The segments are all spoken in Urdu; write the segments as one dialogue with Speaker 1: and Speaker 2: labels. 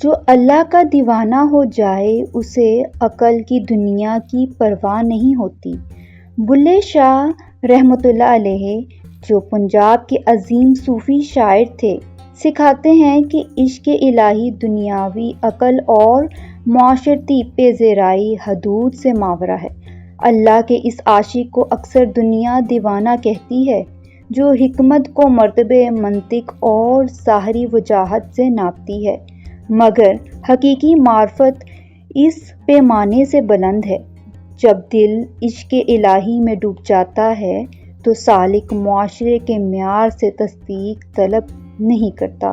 Speaker 1: جو اللہ کا دیوانہ ہو جائے اسے عقل کی دنیا کی پرواہ نہیں ہوتی۔ بلے شاہ رحمۃ اللہ علیہ جو پنجاب کے عظیم صوفی شاعر تھے، سکھاتے ہیں کہ عشق الہی دنیاوی عقل اور معاشرتی پیزیرائی حدود سے ماورا ہے۔ اللہ کے اس عاشق کو اکثر دنیا دیوانہ کہتی ہے، جو حکمت کو مرتبے منطق اور ظاہری وجاہت سے ناپتی ہے، مگر حقیقی معرفت اس پیمانے سے بلند ہے۔ جب دل عشق الہی میں ڈوب جاتا ہے تو سالک معاشرے کے معیار سے تصدیق طلب نہیں کرتا،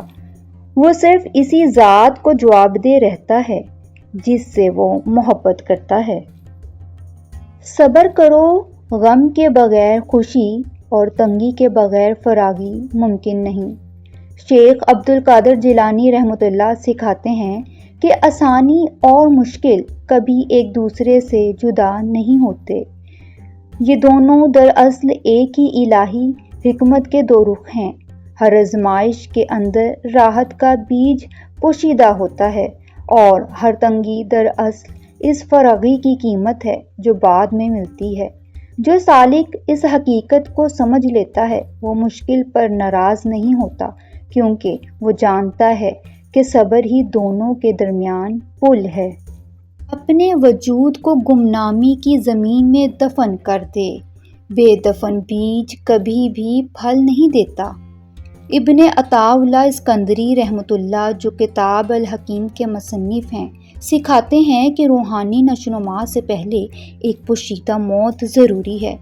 Speaker 1: وہ صرف اسی ذات کو جواب دہ رہتا ہے جس سے وہ محبت کرتا ہے۔ صبر کرو، غم کے بغیر خوشی اور تنگی کے بغیر فراغی ممکن نہیں۔ شیخ عبد القادر جیلانی رحمۃ اللہ سکھاتے ہیں کہ آسانی اور مشکل کبھی ایک دوسرے سے جدا نہیں ہوتے، یہ دونوں دراصل ایک ہی الہی حکمت کے دو رخ ہیں۔ ہر آزمائش کے اندر راحت کا بیج پوشیدہ ہوتا ہے اور ہر تنگی دراصل اس فراغی کی قیمت ہے جو بعد میں ملتی ہے۔ جو سالک اس حقیقت کو سمجھ لیتا ہے وہ مشکل پر ناراض نہیں ہوتا، کیونکہ وہ جانتا ہے کہ صبر ہی دونوں کے درمیان پل ہے۔ اپنے وجود کو گمنامی کی زمین میں دفن کر دے، بے دفن بیج کبھی بھی پھل نہیں دیتا۔ ابن عطاء اللہ اسکندری رحمۃ اللہ جو کتاب الحکیم کے مصنف ہیں، سکھاتے ہیں کہ روحانی نشوونما سے پہلے ایک پوشیدہ موت ضروری ہے۔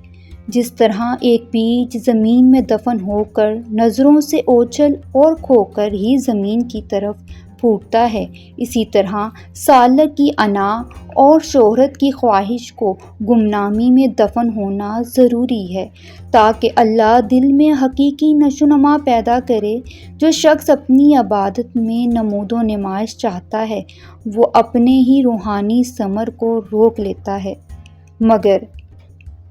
Speaker 1: جس طرح ایک بیج زمین میں دفن ہو کر نظروں سے اوچھل اور کھو کر ہی زمین کی طرف پھوٹتا ہے، اسی طرح سالک کی انا اور شہرت کی خواہش کو گمنامی میں دفن ہونا ضروری ہے تاکہ اللہ دل میں حقیقی نشوونما پیدا کرے۔ جو شخص اپنی عبادت میں نمود و نمائش چاہتا ہے وہ اپنے ہی روحانی ثمر کو روک لیتا ہے، مگر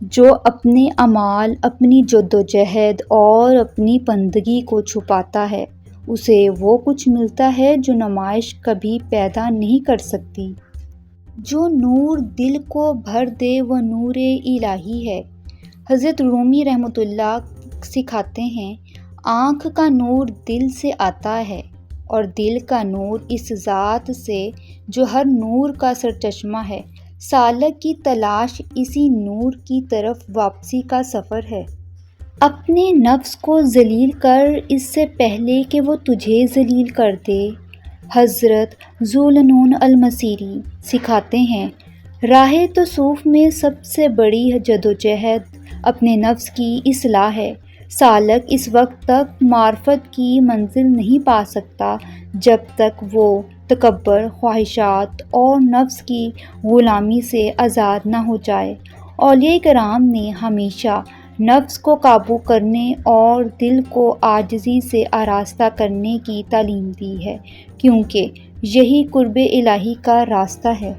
Speaker 1: جو اپنے اعمال، اپنی جدوجہد اور اپنی بندگی کو چھپاتا ہے اسے وہ کچھ ملتا ہے جو نمائش کبھی پیدا نہیں کر سکتی۔ جو نور دل کو بھر دے وہ نور الہی ہے۔ حضرت رومی رحمۃ اللہ سکھاتے ہیں، آنکھ کا نور دل سے آتا ہے اور دل کا نور اس ذات سے جو ہر نور کا سرچشمہ ہے۔ سالک کی تلاش اسی نور کی طرف واپسی کا سفر ہے۔ اپنے نفس کو ذلیل کر اس سے پہلے کہ وہ تجھے ذلیل کر دے۔ حضرت ذوالنون المصیری سکھاتے ہیں، راہ تصوف میں سب سے بڑی جدوجہد اپنے نفس کی اصلاح ہے۔ سالک اس وقت تک معرفت کی منزل نہیں پا سکتا جب تک وہ تکبر، خواہشات اور نفس کی غلامی سے آزاد نہ ہو جائے۔ اولیاء کرام نے ہمیشہ نفس کو قابو کرنے اور دل کو عاجزی سے آراستہ کرنے کی تعلیم دی ہے، کیونکہ یہی قرب الہی کا راستہ ہے۔